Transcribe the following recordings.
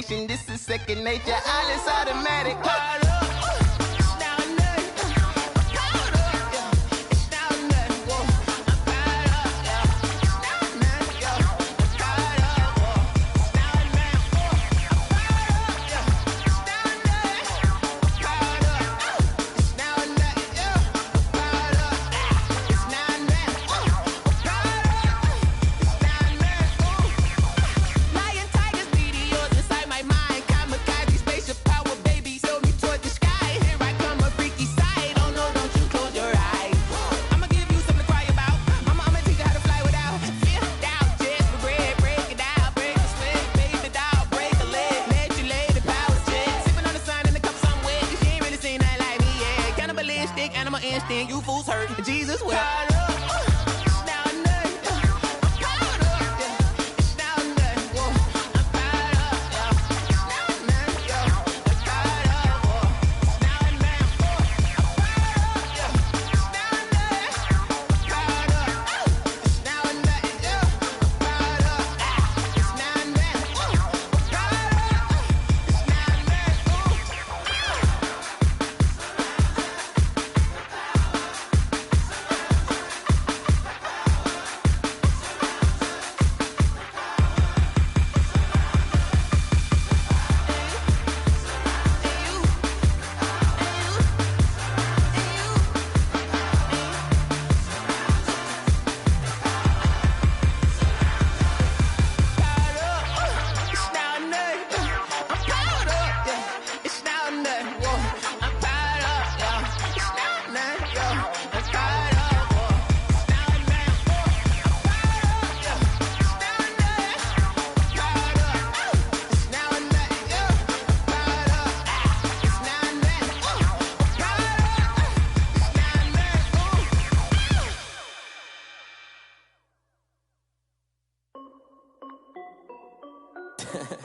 destination. This is second nature. All is automatic. Animal instinct, you fools hurt. Jesus will.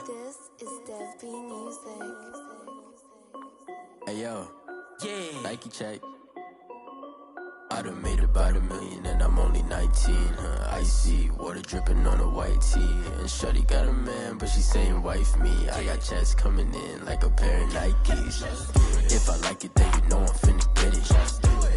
This is Dev Music. Hey yo, yeah, Nike check. I done made about $1 million and I'm only 19. Icy water dripping on a white tee. And shorty got a man, but she saying wife me. I got checks coming in like a pair of Nikes. If I like it, then you know I'm finna get it.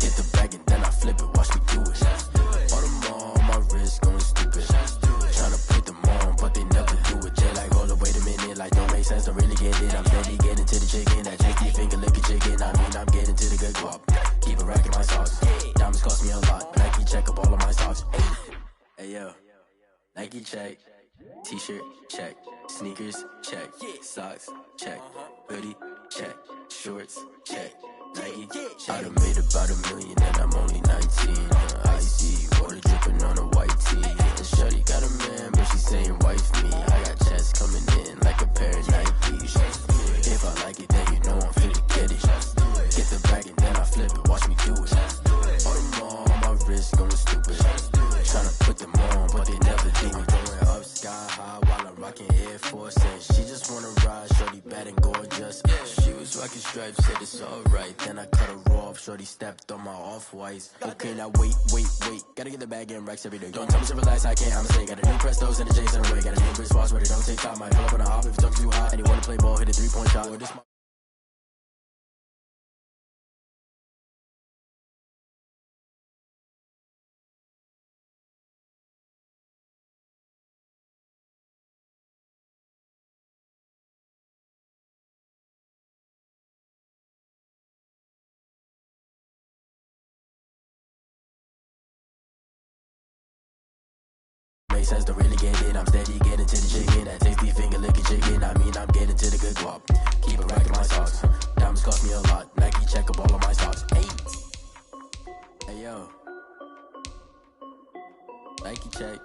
Get the bag and then I flip it, watch me do it. All them all on my wrist going stupid. Tryna put them on, but they never do it. Jay like, hold up, wait a minute, like don't make sense, don't really get it. I'm steady getting to the chicken, that tasty finger licking chicken. I mean, I'm getting to the good guap. Keep it racking my socks. Diamonds cost me a lot, but Nike check up all of my socks. Hey yo, Nike check. T-shirt check. Sneakers check. Socks check. Hoodie check. Shorts check. Nike. I done made about $1 million and I'm only 19. Icy water dripping on a white tee. And shorty got a man, but she saying wife me. I got checks coming in like a pair of Nikes. If I like it, then you know I'm finna get it. Get the bag and then I flip it, watch me do it. All them all on my wrist going stupid. Tryna put them on, but they never do it. Going up sky high while I'm rocking Air Force. And she just wanna ride, shorty bad and gorgeous. She was rocking stripes, said it's alright. Then I cut her off, shorty stepped on my off-whites. Okay, now wait. Gotta get the bag and racks every day. Don't tell me to relax, I can't, I'ma say. Got a new Prestos and a J's in a way. Got a new wrist watch, but it don't take time. Might pull up on a hop if it's talking too hot. And you wanna play ball, hit a 3-point shot. Or this makes sense, don't really get it. I'm steady getting to the chicken. That tasty finger licking chicken. I mean, I'm getting to the good guap. Keep it racking my socks. Diamonds cost me a lot. Nike check up all of my socks. Hey yo, Nike check.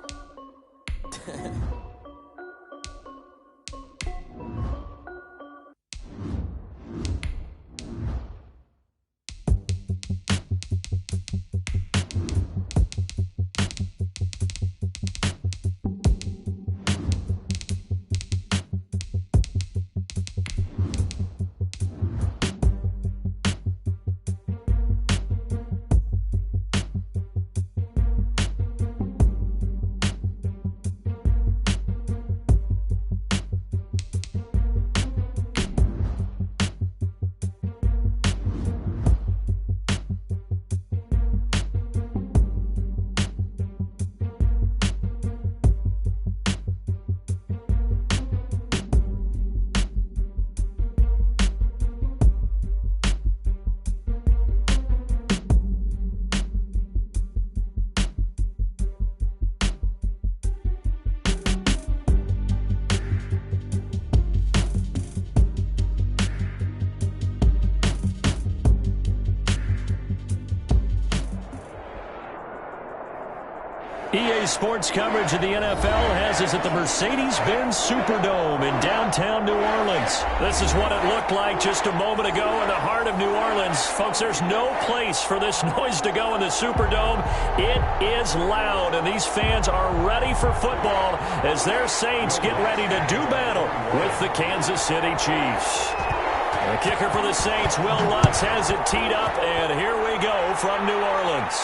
sports coverage of the NFL has us at the Mercedes-Benz Superdome in downtown New Orleans. This is what it looked like just a moment ago in the heart of New Orleans. Folks, there's no place for this noise to go in the Superdome. It is loud, and these fans are ready for football as their Saints get ready to do battle with the Kansas City Chiefs. The kicker for the Saints, Will Lutz, has it teed up, and here we go from New Orleans.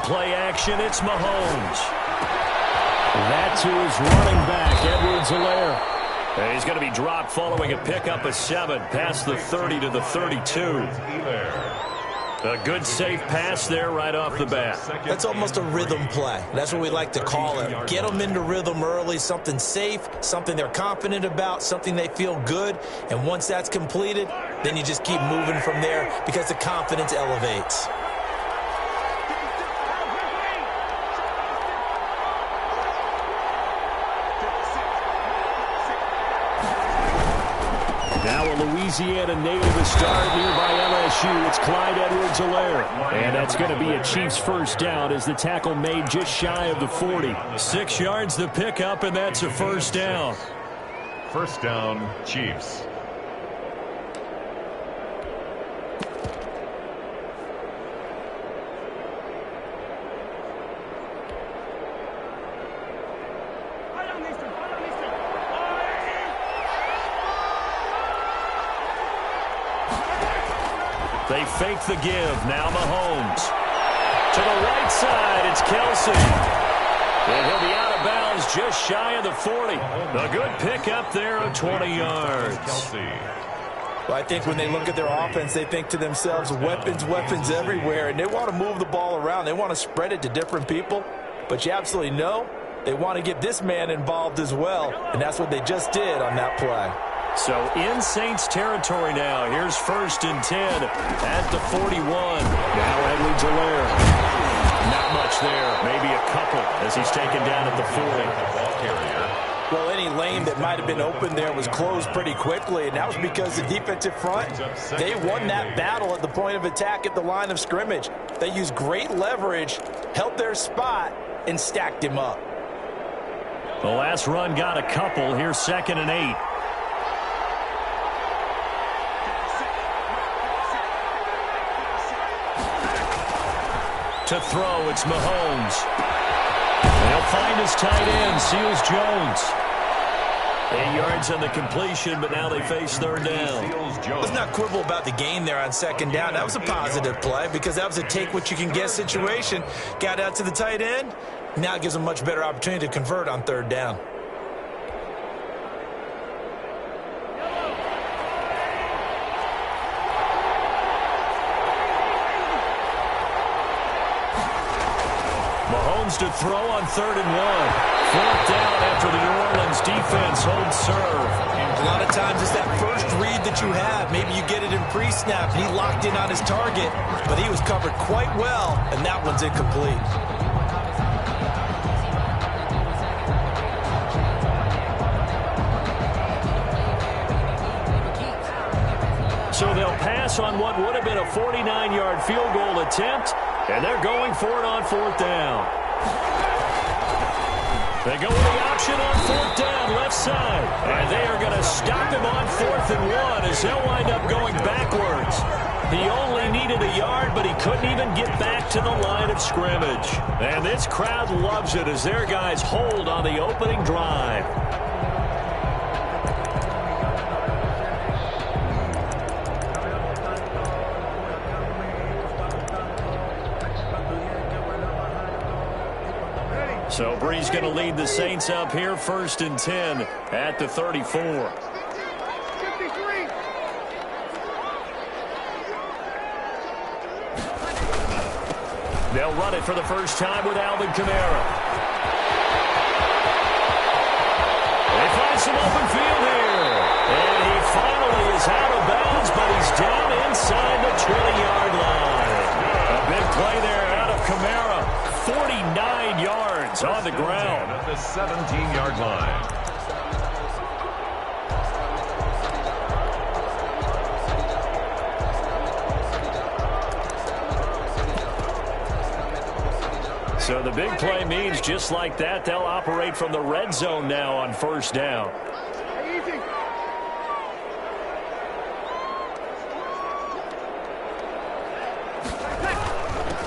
Play action, it's Mahomes. That's who is running back, Edwards-Helaire. And he's going to be dropped following a pickup of 7 past the 30 to the 32. A good safe pass there right off the bat. That's almost a rhythm play. That's what we like to call it. Get them into rhythm early, something safe, something they're confident about, something they feel good. And once that's completed, then you just keep moving from there because the confidence elevates. Now a Louisiana native to start nearby LSU. It's Clyde Edwards-Helaire. And that's going to be a Chiefs first down as the tackle made just shy of the 40. 6 yards the pickup, and that's a first down. First down, Chiefs. They fake the give. Now Mahomes. To the right side, it's Kelsey. And he'll be out of bounds just shy of the 40. A good pickup there of 20 yards. Well, I think when they look at their offense, they think to themselves, weapons, weapons everywhere. And they want to move the ball around. They want to spread it to different people. But you absolutely know they want to get this man involved as well. And that's what they just did on that play. So in Saints territory now. Here's 1st and 10 at the 41. Now Edwards-Helaire. Not much there. Maybe a couple as he's taken down at the 40. Well, any lane that might have been open there was closed pretty quickly, and that was because the defensive front, they won that battle at the point of attack at the line of scrimmage. They used great leverage, held their spot, and stacked him up. The last run got a couple. Here's 2nd and 8. To throw, it's Mahomes. They'll find his tight end, Seals Jones. 8 yards on the completion, but now they face 3rd down. Let's not quibble about the gain there on 2nd down. That was a positive play because that was a take-what-you-can-get situation. Got out to the tight end. Now it gives them a much better opportunity to convert on 3rd down. To throw on 3rd and 1. 4th down after the New Orleans defense holds serve. A lot of times it's that first read that you have. Maybe you get it in pre-snap. He locked in on his target, but he was covered quite well, and that one's incomplete. So they'll pass on what would have been a 49-yard field goal attempt, and they're going for it on 4th down. They go with the option on 4th down, left side. And they are going to stop him on 4th and 1 as they'll wind up going backwards. He only needed a yard, but he couldn't even get back to the line of scrimmage. And this crowd loves it as their guys hold on the opening drive. So Bree's going to lead the Saints up here, 1st and 10 at the 34. They'll run it for the first time with Alvin Kamara. They find some open field here. And he finally is out of bounds, but he's down inside the 20-yard line. A big play there out of Kamara. 49 yards on the ground. At the 17-yard line. So the big play means just like that, they'll operate from the red zone now on first down.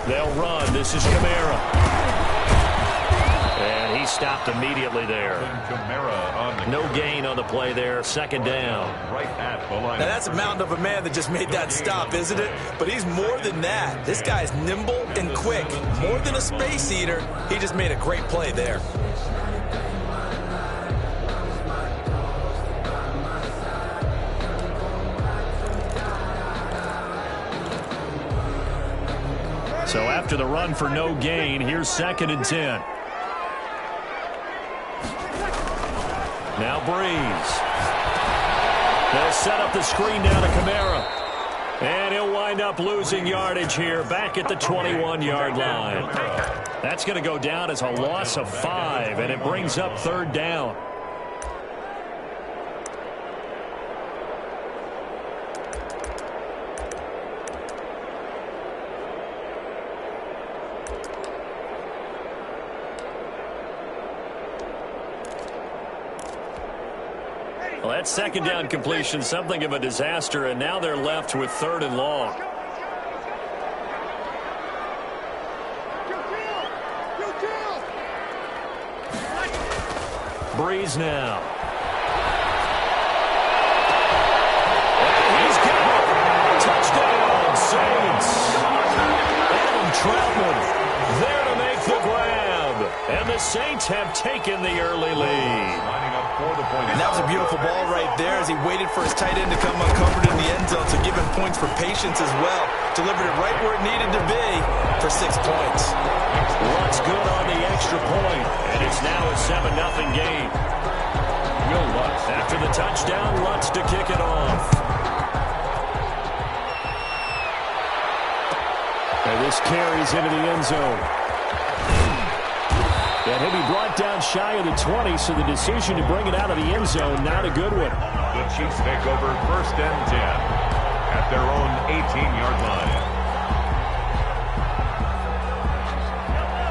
They'll run. This is Kamara. And he stopped immediately there. No gain on the play there. Second down. Right at the line. Now that's a mountain of a man that just made that stop, isn't it? But he's more than that. This guy's nimble and quick. More than a space eater. He just made a great play there. So after the run for no gain, here's 2nd and 10. Now Breeze. They'll set up the screen down to Kamara. And he'll wind up losing yardage here back at the 21-yard line. That's going to go down as a loss of 5, and it brings up 3rd down. Well, that 2nd down completion, something of a disaster, and now they're left with 3rd and long. Breeze now. And he's got it. Touchdown, Saints. Adam Troutman there to make the grab. And the Saints have taken the early lead. And that was a beautiful ball right there as he waited for his tight end to come uncovered in the end zone to give him points for patience as well. Delivered it right where it needed to be for 6 points. Lutz good on the extra point, and it's now a 7-0 game. Will Lutz after the touchdown, Lutz to kick it off. And this carries into the end zone. And he'll be brought down shy of the 20, so the decision to bring it out of the end zone, not a good one. The Chiefs take over 1st and 10 at their own 18-yard line.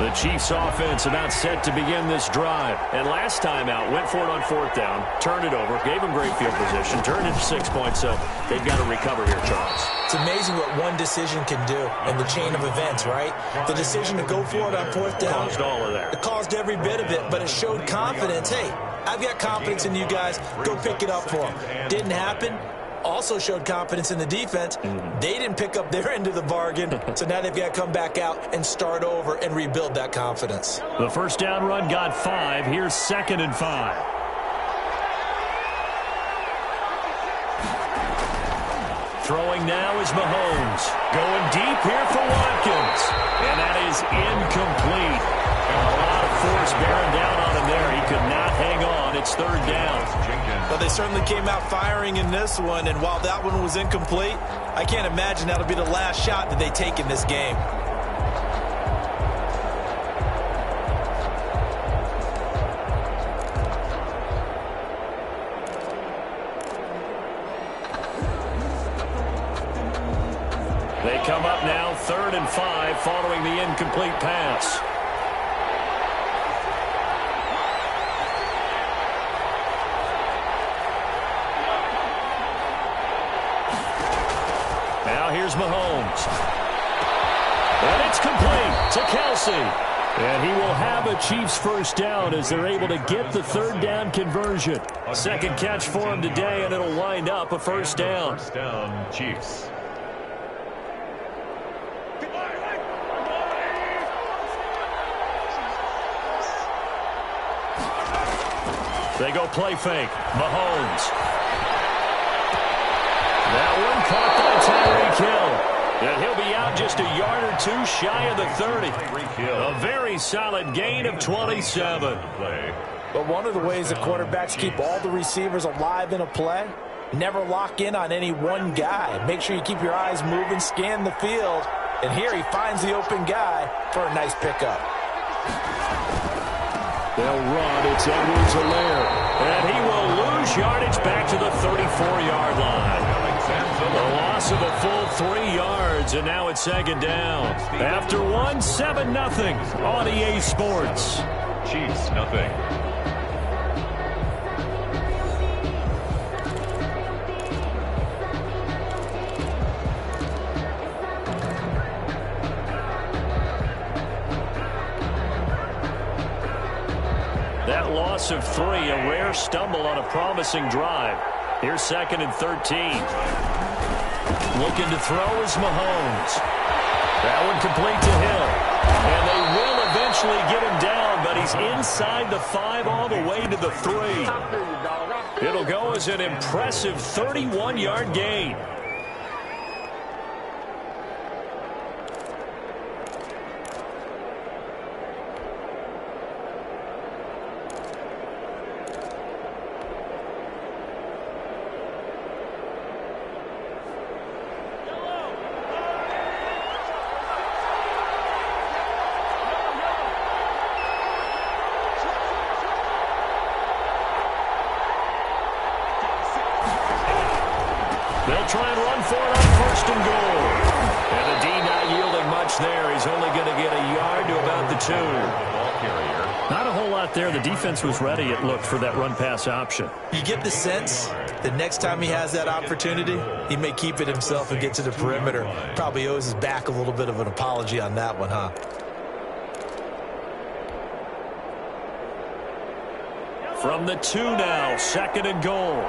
The Chiefs offense about set to begin this drive. And last time out, went for it on 4th down, turned it over, gave them great field position, turned it to 6 points, so they've got to recover here, Charles. It's amazing what one decision can do in the chain of events, right? The decision to go for it on 4th down. Caused all of that. It caused every bit of it, but it showed confidence. Hey, I've got confidence in you guys. Go pick it up for them. Didn't happen. Also showed confidence in the defense. They didn't pick up their end of the bargain, so now they've got to come back out and start over and rebuild that confidence. The first down run got 5. Here's 2nd and 5. Throwing now is Mahomes. Going deep here for Watkins. And that is incomplete. A lot of force bearing down on him there. He could not hang on. It's 3rd down. Well, they certainly came out firing in this one, and while that one was incomplete, I can't imagine that'll be the last shot that they take in this game. They come up now 3rd and 5 following the incomplete pass. Now here's Mahomes. And it's complete to Kelsey. And he will have a Chiefs first down as they're able to get the 3rd down conversion. 2nd catch for him today, and it'll wind up a first down. First down, Chiefs. They go play fake. Mahomes. That one caught by Tyreek Hill. And he'll be out just a yard or two shy of the 30. A very solid gain of 27. But one of the ways the quarterbacks keep all the receivers alive in a play, never lock in on any one guy. Make sure you keep your eyes moving, scan the field. And here he finds the open guy for a nice pickup. They'll run. It's Edwards-Helaire. And he will lose yardage back to the 34-yard line. A loss of a full 3 yards, and now it's second down. After one, 7-0 on EA Sports. Chiefs, nothing. That loss of 3, a rare stumble on a promising drive. Here's 2nd and 13. Looking to throw is Mahomes. That one complete to Hill. And they will eventually get him down, but he's inside the 5 all the way to the 3. It'll go as an impressive 31-yard gain. They'll try and run for it on 1st and goal. And the D not yielding much there. He's only going to get a yard to about the 2. Not a whole lot there. The defense was ready, it looked, for that run-pass option. You get the sense that next time he has that opportunity, he may keep it himself and get to the perimeter. Probably owes his back a little bit of an apology on that one, huh? From the 2 now, 2nd and goal.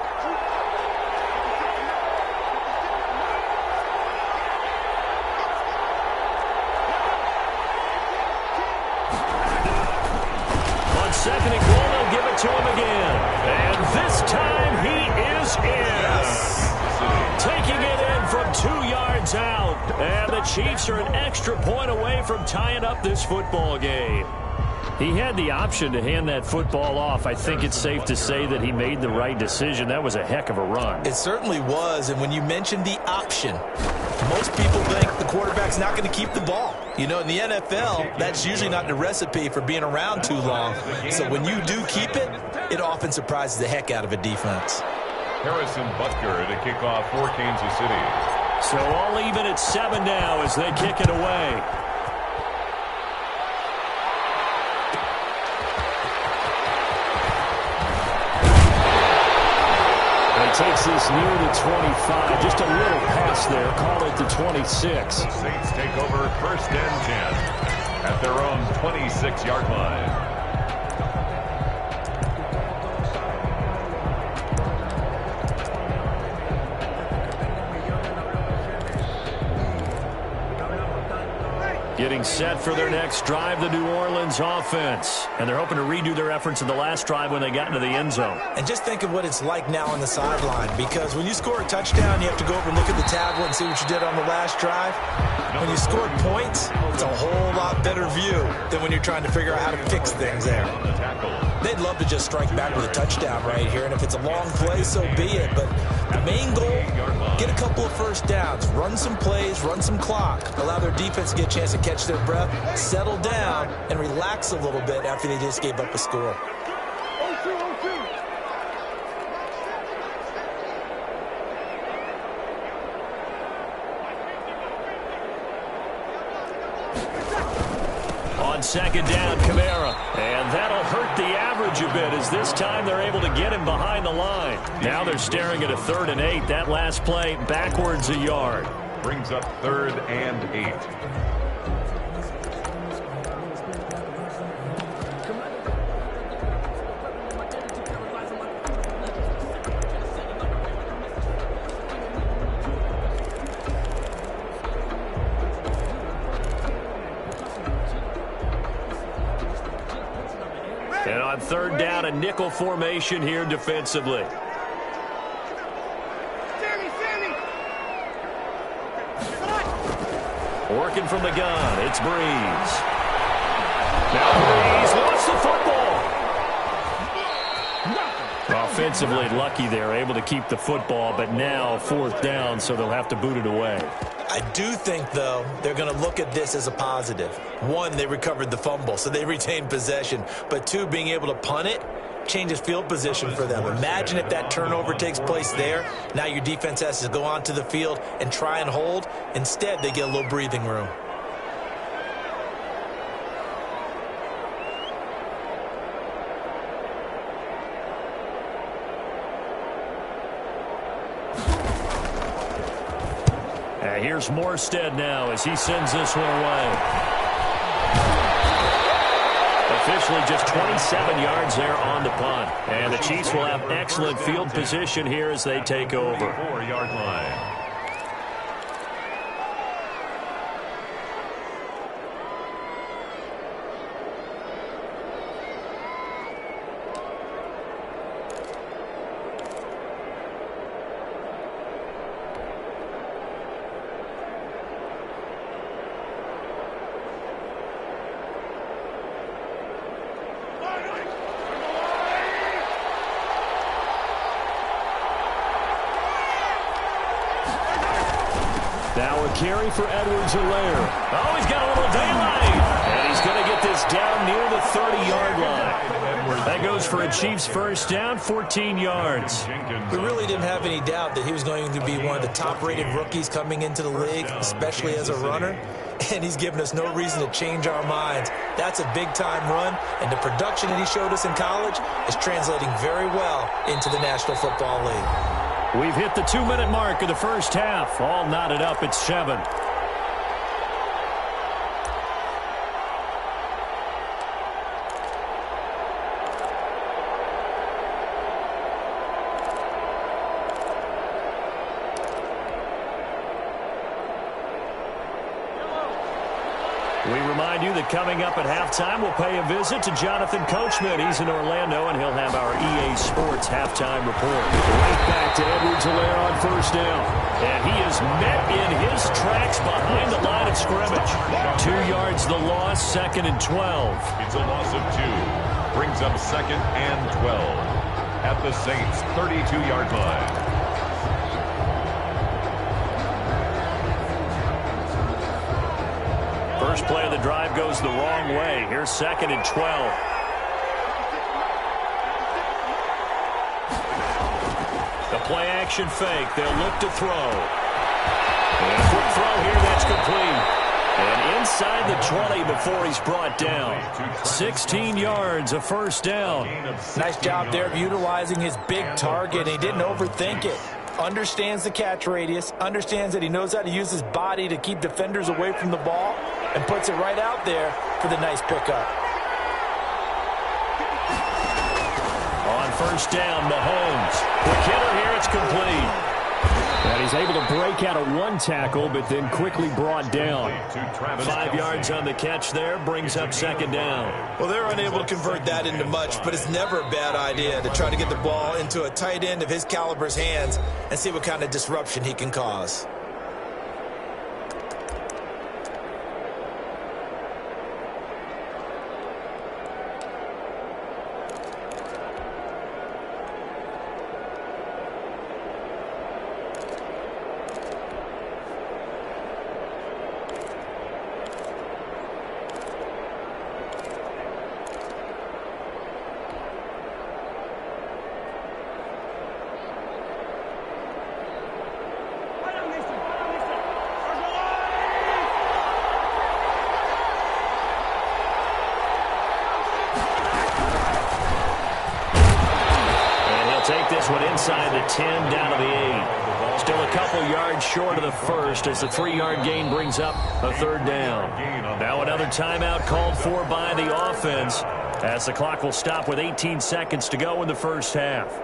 Second and goal, they'll give it to him again. And this time he is in. Yes. Taking it in from 2 yards out. And the Chiefs are an extra point away from tying up this football game. He had the option to hand that football off. I think it's safe to say that he made the right decision. That was a heck of a run. It certainly was. And when you mentioned the option, most people think the quarterback's not going to keep the ball. You know, in the NFL, that's usually not the recipe for being around too long. So when you do keep it, it often surprises the heck out of a defense. Harrison Butker to kick off for Kansas City. So all even at 7 now as they kick it away. Takes this near the 25. Just a little pass there. Call it the 26. Saints take over 1st and 10 at their own 26-yard line. Getting set for their next drive, the New Orleans offense. And they're hoping to redo their efforts in the last drive when they got into the end zone. And just think of what it's like now on the sideline, because when you score a touchdown, you have to go over and look at the tablet and see what you did on the last drive. When you scored points, it's a whole lot better view than when you're trying to figure out how to fix things there. They'd love to just strike back with a touchdown right here, and if it's a long play, so be it. But the main goal, get a couple of first downs, run some plays, run some clock, allow their defense to get a chance to catch their breath, settle down, and relax a little bit after they just gave up a score. On 2nd down, Kamara. And that'll hurt the average a bit as this time they're able to get him behind the line. Now they're staring at a 3rd and 8. That last play backwards a yard. Brings up 3rd and 8. And on 3rd down, a nickel formation here defensively. Working from the gun, it's Breeze. Now Breeze lost the football. Offensively lucky they're able to keep the football, but now 4th down, so they'll have to boot it away. I do think, though, they're going to look at this as a positive. 1, they recovered the fumble, so they retained possession. But 2, being able to punt it changes field position for them. Imagine if that turnover takes place there. Now your defense has to go onto the field and try and hold. Instead, they get a little breathing room. Here's Morstead now as he sends this one away. Officially just 27 yards there on the punt. And the Chiefs will have excellent field position here as they take over. 4-yard line. Now a carry for Edwards-Helaire. Oh, he's got a little daylight. And he's going to get this down near the 30-yard line. That goes for a Chiefs first down, 14 yards. We really didn't have any doubt that he was going to be one of the top-rated rookies coming into the league, especially as a runner. And he's given us no reason to change our minds. That's a big-time run, and the production that he showed us in college is translating very well into the National Football League. We've hit the 2-minute mark of the first half. All knotted up at 7. We remind you that coming up at halftime, we'll pay a visit to Jonathan Coachman. He's in Orlando, and he'll have our EA Sports halftime report. Right back to Edwards-Helaire on first down. And he is met in his tracks behind the line of scrimmage. 2 yards the loss, 2nd and 12. It's a loss of 2. Brings up 2nd and 12. At the Saints' 32-yard line. First play of the drive goes the wrong way. Here's 2nd and 12. The play action fake. They'll look to throw. And a quick throw here. That's complete. And inside the 20 before he's brought down. 16 yards, a first down. Nice job there of utilizing his big target. He didn't overthink it. Understands the catch radius, understands that he knows how to use his body to keep defenders away from the ball, and puts it right out there for the nice pickup. On first down, Mahomes. Quick hitter here, it's complete. And he's able to break out of one tackle, but then quickly brought down. 5 yards on the catch there, brings up 2nd down. Well, they're unable to convert that into much, but it's never a bad idea to try to get the ball into a tight end of his caliber's hands and see what kind of disruption he can cause. Inside the 10, down to the 8. Still a couple yards short of the first as the 3-yard gain brings up a 3rd down. Now another timeout called for by the offense as the clock will stop with 18 seconds to go in the first half.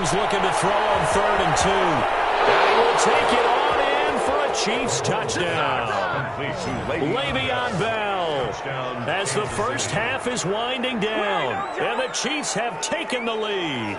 Mahomes looking to throw on 3rd and 2. And he will take it on in for a Chiefs touchdown. Le'Veon Bell, as the first half is winding down, and the Chiefs have taken the lead.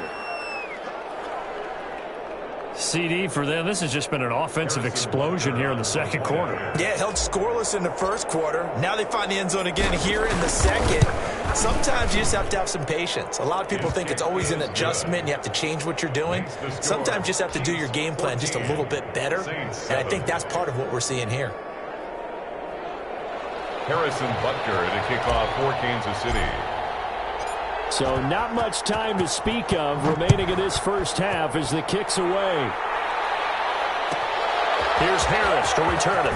CD for them, this has just been an offensive explosion here in the second quarter. Yeah, held scoreless in the first quarter. Now they find the end zone again here in the second. Sometimes you just have to have some patience. A lot of people think it's always an adjustment and you have to change what you're doing. Sometimes you just have to do your game plan just a little bit better, and I think that's part of what we're seeing here. Harrison Butker to kick off for Kansas City. So not much time to speak of remaining in this first half as the kick's away. Here's Harris to return it.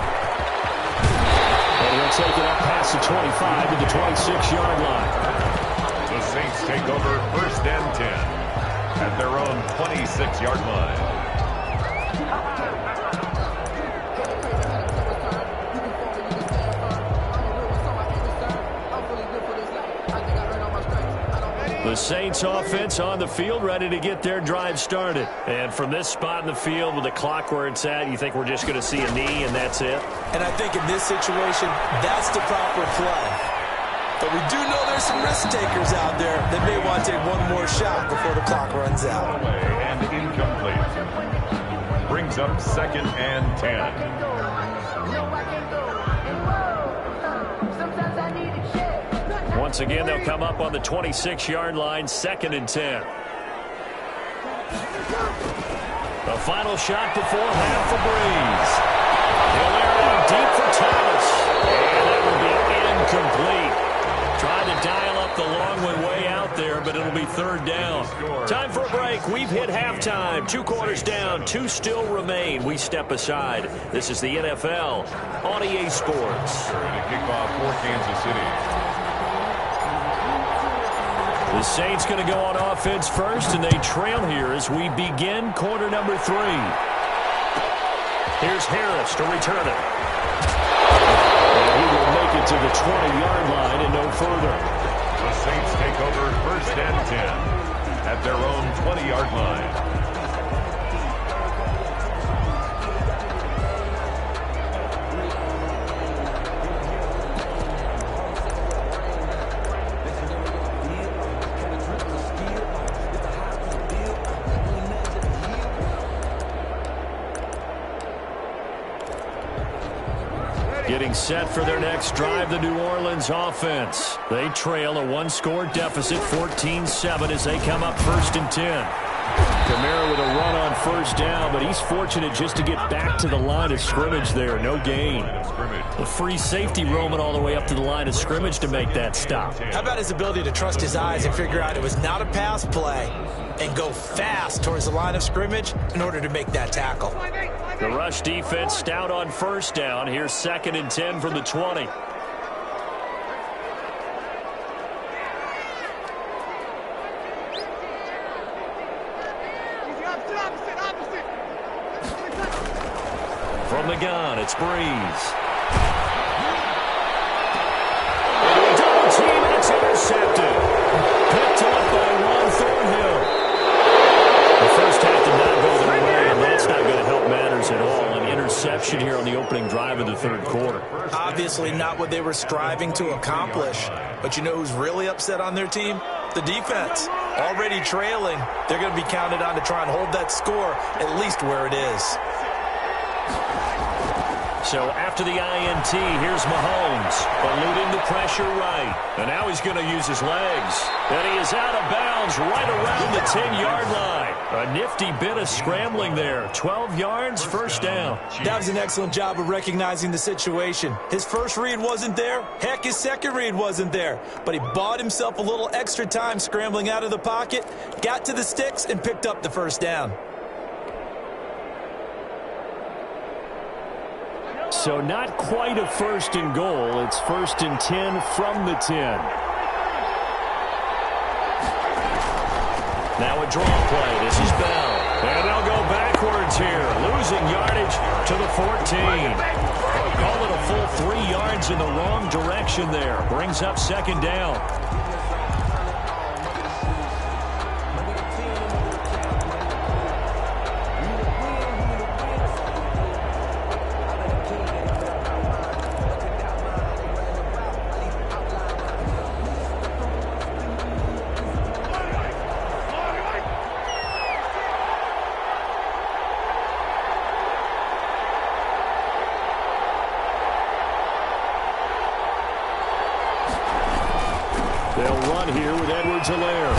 And he'll take it up past the 25 to the 26-yard line. The Saints take over 1st and 10 at their own 26-yard line. The Saints offense on the field, ready to get their drive started. And from this spot in the field with the clock where it's at, you think we're just going to see a knee and that's it? And I think in this situation, that's the proper play. But we do know there's some risk takers out there that may want to take one more shot before the clock runs out. And incomplete. Brings up 2nd and 10. Once again, they'll come up on the 26-yard line, 2nd and 10. The final shot before half for Breeze. He'll air it out deep for Thomas. And that will be incomplete. Trying to dial up the long way out there, but it'll be 3rd down. Time for a break. We've hit halftime. 2 quarters down. 2 still remain. We step aside. This is the NFL on EA Sports. To kick off for Kansas City. The Saints going to go on offense first, and they trail here as we begin quarter number 3. Here's Harris to return it. And he will make it to the 20-yard line and no further. The Saints take over 1st and 10 at their own 20-yard line. Getting set for their next drive, the New Orleans offense. They trail a 1-score deficit, 14-7, as they come up 1st and 10. Kamara with a run on 1st down, but he's fortunate just to get back to the line of scrimmage there. No gain. The free safety roaming all the way up to the line of scrimmage to make that stop. How about his ability to trust his eyes and figure out it was not a pass play and go fast towards the line of scrimmage in order to make that tackle? The rush defense stout on 1st down. Here's 2nd and 10 from the 20. From the gun, it's Breeze. Into a double team, and it's intercepted. Picked up by Juan Thornhill. The first half did not go their way, and that's not going to help matters at all. An interception here on the opening drive of the 3rd quarter. Obviously not what they were striving to accomplish. But you know who's really upset on their team? The defense. Already trailing. They're going to be counted on to try and hold that score at least where it is. So after the INT, here's Mahomes, eluding the pressure right. And now he's going to use his legs. And he is out of bounds right around the 10-yard line. A nifty bit of scrambling there. 12 yards, 1st down. That was an excellent job of recognizing the situation. His first read wasn't there. Heck, his second read wasn't there. But he bought himself a little extra time scrambling out of the pocket, got to the sticks, and picked up the 1st down. So not quite a 1st and goal. It's 1st and 10 from the 10. Now a draw play. This is Bell. And they'll go backwards here. Losing yardage to the 14. Call it a full 3 yards in the wrong direction there. Brings up 2nd down. They'll run here with Edwards-Helaire.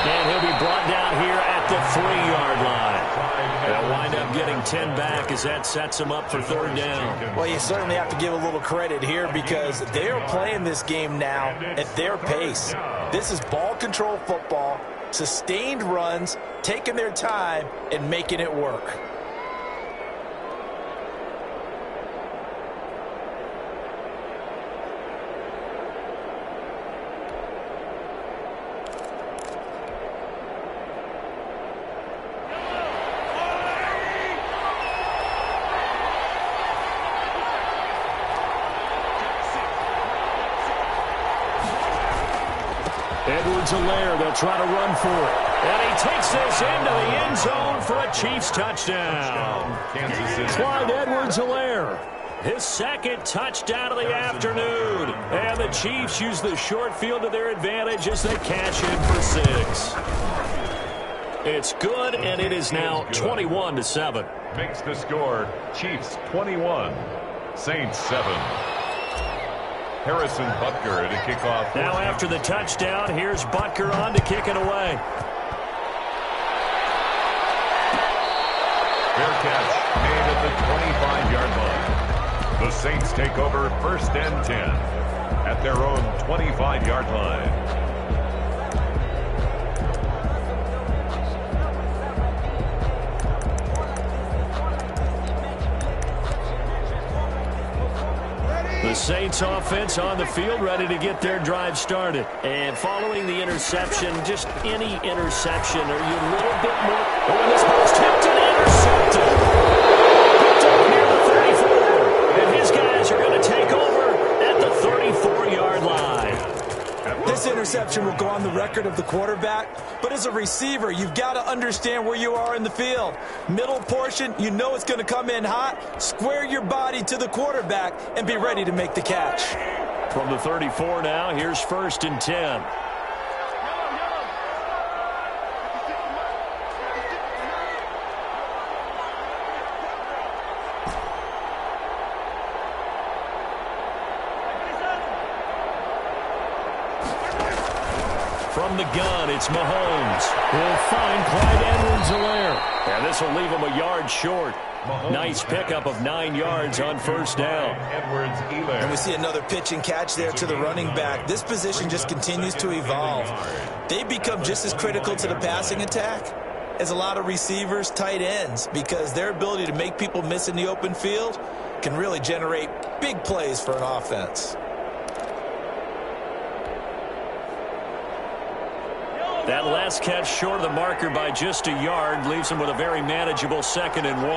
And he'll be brought down here at the 3-yard line. They'll wind up getting 10 back as that sets them up for third down. Well, you certainly have to give a little credit here because they are playing this game now at their pace. This is ball control football, sustained runs, taking their time, and making it work. Edwards-Helaire, they'll try to run for it. And he takes this into the end zone for a Chiefs touchdown. Clyde Edwards-Helaire, his second touchdown of the afternoon. And the Chiefs use the short field to their advantage as they cash in for 6. It's good, and it is now 21-7. Makes the score Chiefs 21, Saints 7. Harrison Butker to kick off. Now after the touchdown, here's Butker on to kick it away. Fair catch made at the 25-yard line. The Saints take over 1st and 10 at their own 25-yard line. The Saints offense on the field, ready to get their drive started. And following the interception, just any interception, are you a little bit more... Oh, and this ball's tipped and intercepted. Picked up near the 34. And his guys are going to take over at the 34-yard line. This interception will go on the record of the quarterback, but as a receiver, you've got to understand where you are in the field. Middle portion, you know it's going to come in hot. Square your body to the quarterback and be ready to make the catch. From the 34 now, here's 1st and 10. From the gun, it's Mahomes. He'll find Clyde Edwards-Helaire. And this will leave him a yard short. Nice pickup of 9 yards on 1st down. And we see another pitch and catch there to the running back. This position just continues to evolve. They become just as critical to the passing attack as a lot of receivers, tight ends, because their ability to make people miss in the open field can really generate big plays for an offense. That last catch short of the marker by just a yard leaves him with a very manageable 2nd and 1.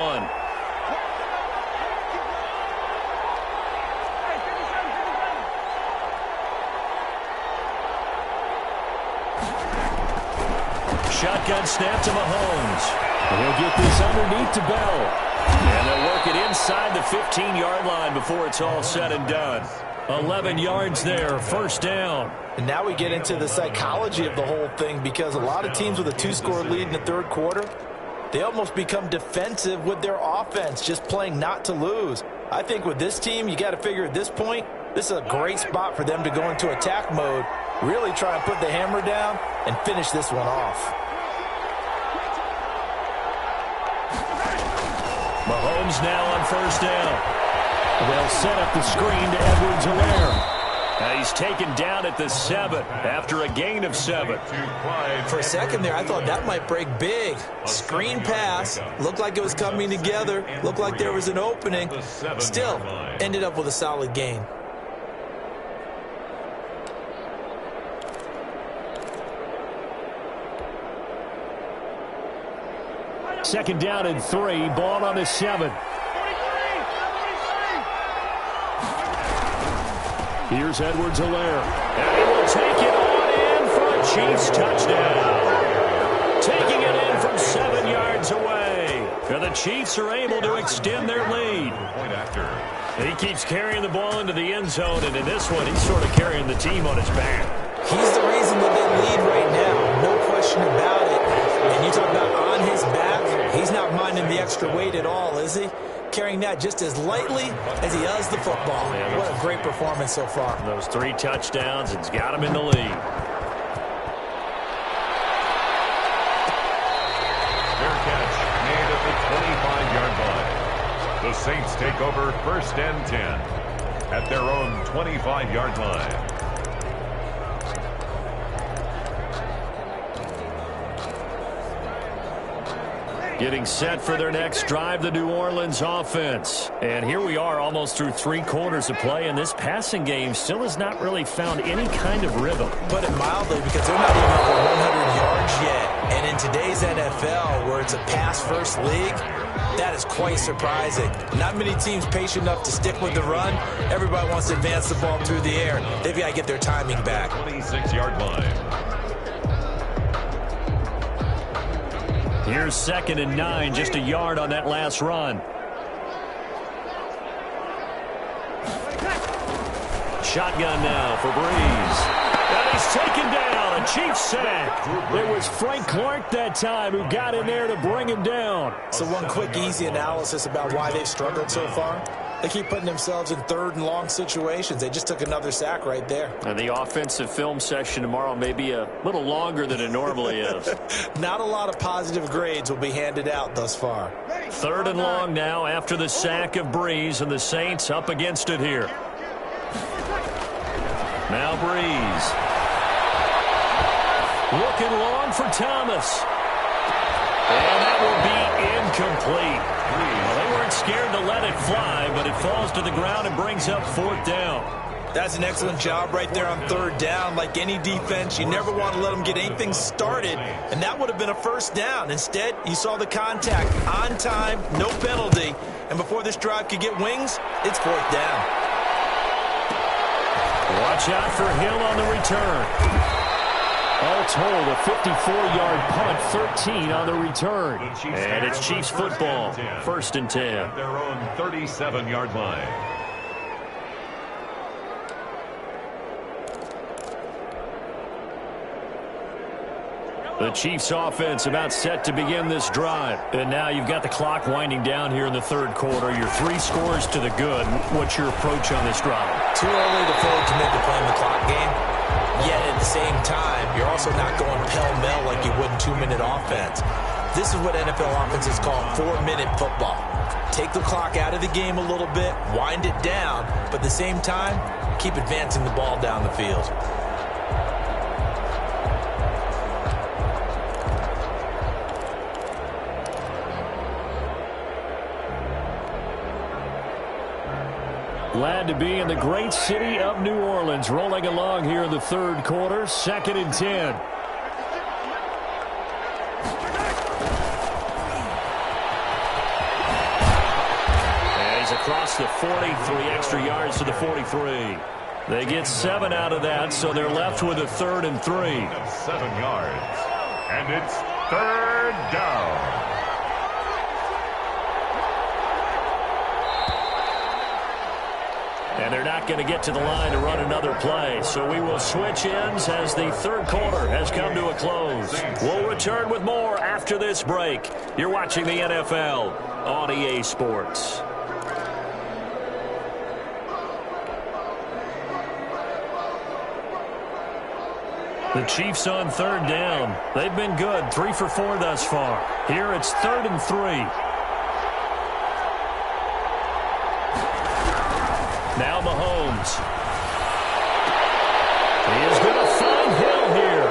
Shotgun snap to Mahomes. He'll get this underneath to Bell. And they'll work it inside the 15-yard line before it's all said and done. 11 yards there, 1st down. And now we get into the psychology of the whole thing, because a lot of teams with a 2-score lead in the 3rd quarter, they almost become defensive with their offense, just playing not to lose. I think with this team, you got to figure at this point, this is a great spot for them to go into attack mode, really try and put the hammer down and finish this one off. Mahomes now on 1st down. They'll set up the screen to Edwards-Helaire. He's taken down at the 7 after a gain of 7. For a second there, I thought that might break big. Screen pass. Looked like it was coming together. Looked like there was an opening. Still, ended up with a solid gain. Second down and 3. Ball on the 7. Here's Edwards-Helaire. And he will take it on in for a Chiefs touchdown. Taking it in from 7 yards away. And the Chiefs are able to extend their lead. He keeps carrying the ball into the end zone, and in this one, he's sort of carrying the team on his back. He's the reason that they lead right now. No question about it. And you talk about on his back, he's not minding the extra weight at all, is he? carrying that just as lightly as he does the football. Yeah, what a great performance so far. Those 3 touchdowns, it's got him in the lead. Fair catch made at the 25-yard line. The Saints take over 1st and 10 at their own 25-yard line. Getting set for their next drive, the New Orleans offense. And here we are almost through 3 quarters of play, and this passing game still has not really found any kind of rhythm. Put it mildly, because they're not even over 100 yards yet. And in today's NFL, where it's a pass-first league, that is quite surprising. Not many teams patient enough to stick with the run. Everybody wants to advance the ball through the air. They've got to get their timing back. 26-yard line. Here's 2nd and 9, just a yard on that last run. Shotgun now for Breeze. And he's taken down, a Chiefs sack. It was Frank Clark that time who got in there to bring him down. So one quick, easy analysis about why they've struggled so far. They keep putting themselves in 3rd and long situations. They just took another sack right there. And the offensive film session tomorrow may be a little longer than it normally is. Not a lot of positive grades will be handed out thus far. 3rd and long now after the sack of Breeze, and the Saints up against it here. Now Breeze. Looking long for Thomas. And that will be incomplete. Well, they weren't scared to let it fly, but it falls to the ground and brings up 4th down. That's an excellent job right there on 3rd down. Like any defense, you never want to let them get anything started, and that would have been a 1st down. Instead, you saw the contact on time, no penalty, and before this drive could get wings, it's 4th down. Watch out for Hill on the return. All told, a 54-yard punt, 13 on the return. And it's Chiefs football, 1st and 10. At their own 37-yard line. The Chiefs offense about set to begin this drive. And now you've got the clock winding down here in the 3rd quarter. Your 3 scores to the good. What's your approach on this drive? Too early to fully commit to playing the clock game. Yet at the same time, you're also not going pell-mell like you would in 2-minute offense. This is what NFL offenses call 4-minute football. Take the clock out of the game a little bit, wind it down, but at the same time, keep advancing the ball down the field. Glad to be in the great city of New Orleans, rolling along here in the 3rd quarter, 2nd and 10. And he's across the 40, 3 extra yards to the 43. They get 7 out of that, so they're left with a 3rd and 3. 7 yards. And it's 3rd down. And they're not going to get to the line to run another play. So we will switch ends as the 3rd quarter has come to a close. We'll return with more after this break. You're watching the NFL on EA Sports. The Chiefs on 3rd down. They've been good, 3 for 4 thus far. Here it's 3rd and 3. Now Mahomes. He is going to find Hill here.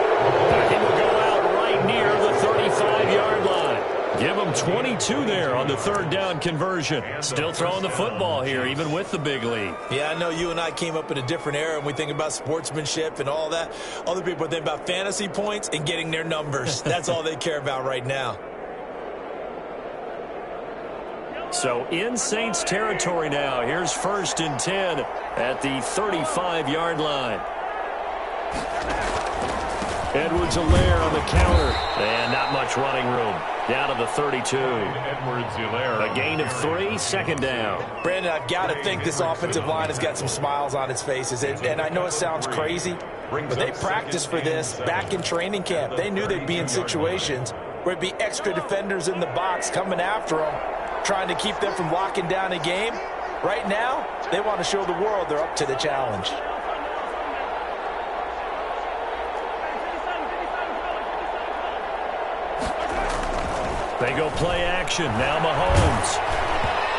He will go out right near the 35-yard line. Give him 22 there on the 3rd down conversion. Still throwing the football here, even with the big lead. Yeah, I know you and I came up in a different era, and we think about sportsmanship and all that. Other people think about fantasy points and getting their numbers. That's all they care about right now. So in Saints territory now. Here's 1st and 10 at the 35-yard line. Edwards-Helaire on the counter. And not much running room. Down to the 32. Edwards-Helaire. A gain of 3, 2nd down. Brandon, I've got to think this offensive line has got some smiles on its faces. And I know it sounds crazy, but they practiced for this back in training camp. They knew they'd be in situations where it'd be extra defenders in the box coming after them. trying to keep them from locking down a game. Right now, they want to show the world they're up to the challenge. They go play action. Now Mahomes.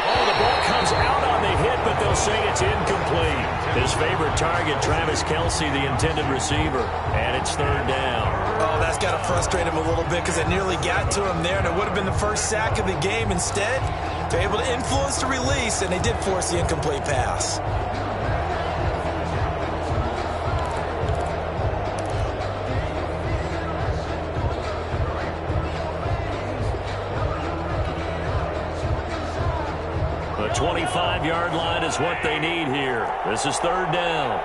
Oh, the ball comes out on the hit, but they'll say it's incomplete. His favorite target, Travis Kelce, the intended receiver. And it's third down. Oh, that's got to frustrate him a little bit because it nearly got to him there, and it would have been the first sack of the game. Instead, they're able to influence the release, and they did force the incomplete pass. The 25-yard line is what they need here. This is third down.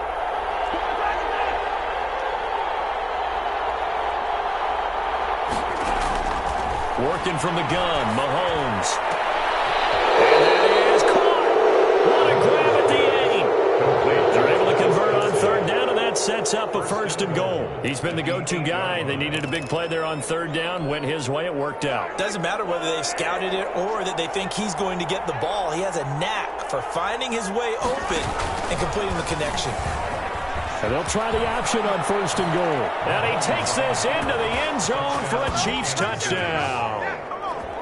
Working from the gun, Mahomes. And that is caught. What a grab at the 8. They're able to convert on third down, and that sets up a first and goal. He's been the go-to guy. They needed a big play there on third down. Went his way. It worked out. Doesn't matter whether they've scouted it or that they think he's going to get the ball. He has a knack for finding his way open and completing the connection. And they'll try the option on first and goal. And he takes this into the end zone for a Chiefs touchdown.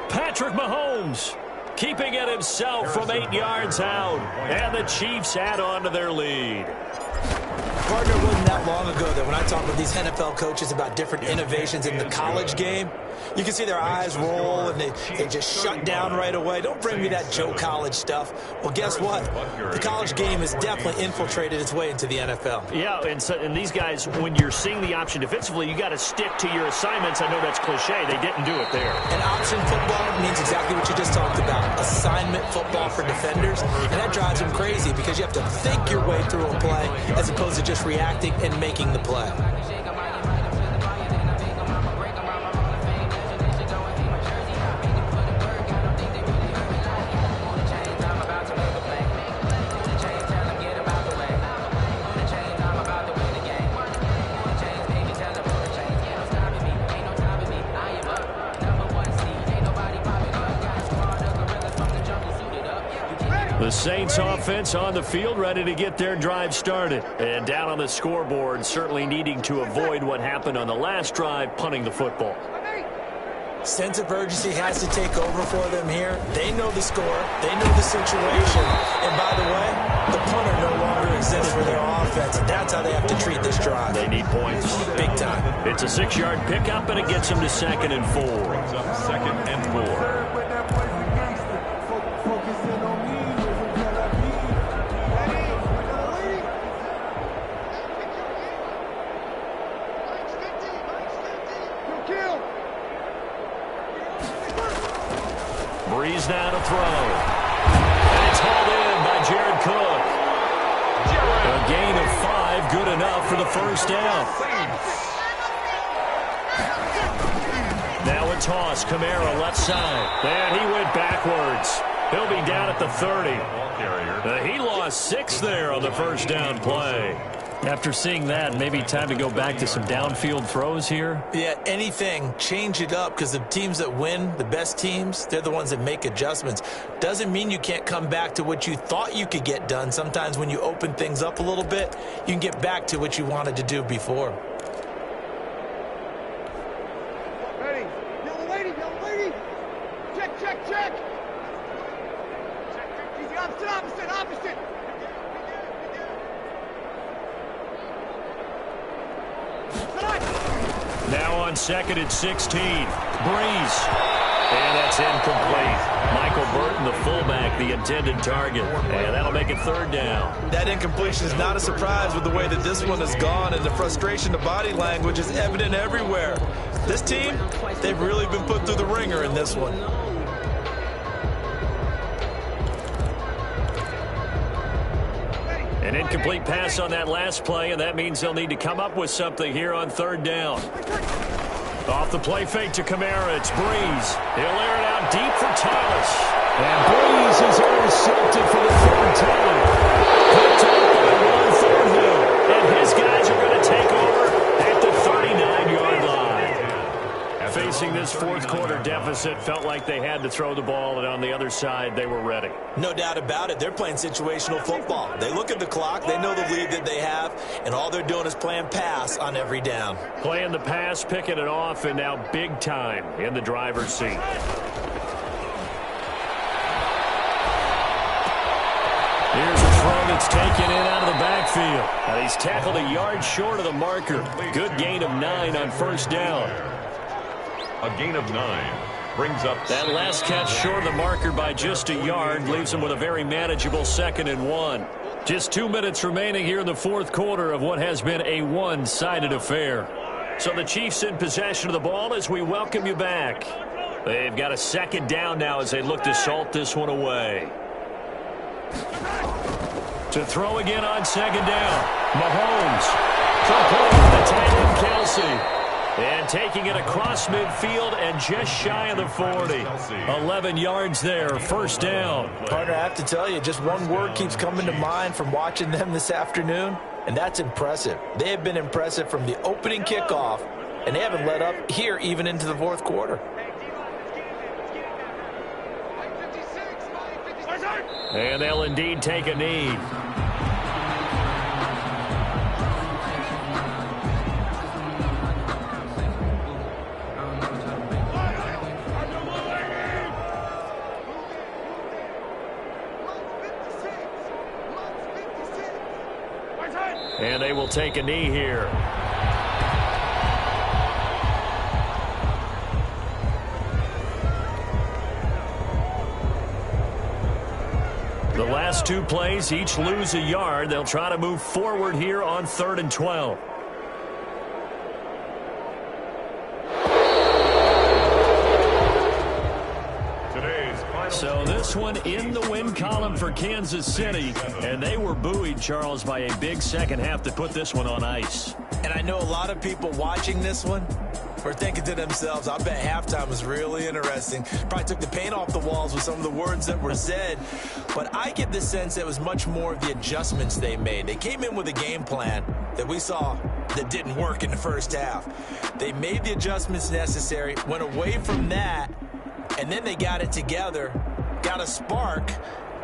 Patrick Mahomes keeping it himself from 8 yards out. And the Chiefs add on to their lead. Partner, it wasn't that long ago that when I talk with these NFL coaches about different innovations in the college game, you can see their eyes roll and they just shut down right away. Don't bring me that Joe College stuff. Well, guess what? The college game has definitely infiltrated its way into the NFL. Yeah, and these guys, when you're seeing the option defensively, you got to stick to your assignments. I know that's cliche. They didn't do it there. And option football means exactly what you just talked about. Assignment football for defenders. And that drives them crazy because you have to think your way through a play as opposed to just reacting and making the play. The Saints offense on the field, ready to get their drive started. And down on the scoreboard, certainly needing to avoid what happened on the last drive, punting the football. Sense of urgency has to take over for them here. They know the score. They know the situation. And by the way, the punter no longer exists for their offense. And that's how they have to treat this drive. They need points. Big time. It's a 6-yard pickup, and it gets them to 2nd and 4. Brings up 2nd and 4. Breeze now to throw. And it's hauled in by Jared Cook. A gain of 5, good enough for the first down. Now a toss, Kamara left side. And he went backwards. He'll be down at the 30. He lost 6 there on the first down play. After seeing that, maybe time to go back to some downfield throws here. Yeah, anything. Change it up because the teams that win, the best teams, they're the ones that make adjustments. Doesn't mean you can't come back to what you thought you could get done. Sometimes when you open things up a little bit, you can get back to what you wanted to do before. Ready. Yellow lady. Check. Check. Easy, opposite. Now on 2nd and 16. Breeze. And that's incomplete. Michael Burton, the fullback, the intended target. And that'll make it 3rd down. That incompletion is not a surprise with the way that this one has gone, and the frustration, the body language is evident everywhere. This team, they've really been put through the ringer in this one. An incomplete pass on that last play, and that means they'll need to come up with something here on 3rd down. Off the play fake to Kamara, it's Breeze. He'll air it out deep for Thomas. And Breeze is intercepted for the 3rd time. Picked up by Ron Thornhill. And his guys are going to take over at the 39-yard line. Facing this fourth quarter deficit, felt like they had to throw the ball, and on the other side, they were ready. No doubt about it. They're playing situational football. They look at the clock, they know the lead that they have, and all they're doing is playing pass on every down. Playing the pass, picking it off, and now big time in the driver's seat. Here's a throw that's taken in out of the backfield. And he's tackled a yard short of the marker. Good gain of 9 on first down. A gain of 9 brings up that last catch short of the marker by just a yard leaves him with a very manageable 2nd and 1. Just 2 minutes remaining here in the fourth quarter of what has been a one-sided affair. So the Chiefs in possession of the ball as we welcome you back. They've got a 2nd down now as they look to salt this one away. To throw again on 2nd down. Mahomes. The tight end Kelsey. And taking it across midfield and just shy of the 40. 11 yards there, first down. Partner, I have to tell you, just one word keeps coming to mind from watching them this afternoon, and that's impressive. They have been impressive from the opening kickoff, and they haven't let up here even into the fourth quarter. And they'll indeed take a knee. And they will take a knee here. The last 2 plays, each lose a yard. They'll try to move forward here on 3rd and 12. So this one in the win column for Kansas City, and they were buoyed, Charles, by a big second half to put this one on ice. And I know a lot of people watching this one were thinking to themselves, I bet halftime was really interesting. Probably took the paint off the walls with some of the words that were said. But I get the sense that it was much more of the adjustments they made. They came in with a game plan that we saw that didn't work in the first half. They made the adjustments necessary, went away from that, and then they got it together, got a spark,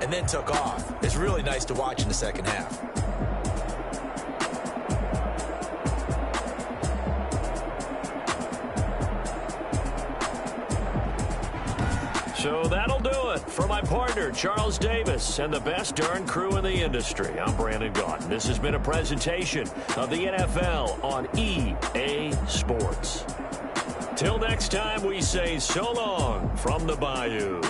and then took off. It's really nice to watch in the second half. So that'll do it for my partner, Charles Davis, and the best darn crew in the industry. I'm Brandon Gaudin. This has been a presentation of the NFL on EA Sports. Till next time, we say so long from the Bayou.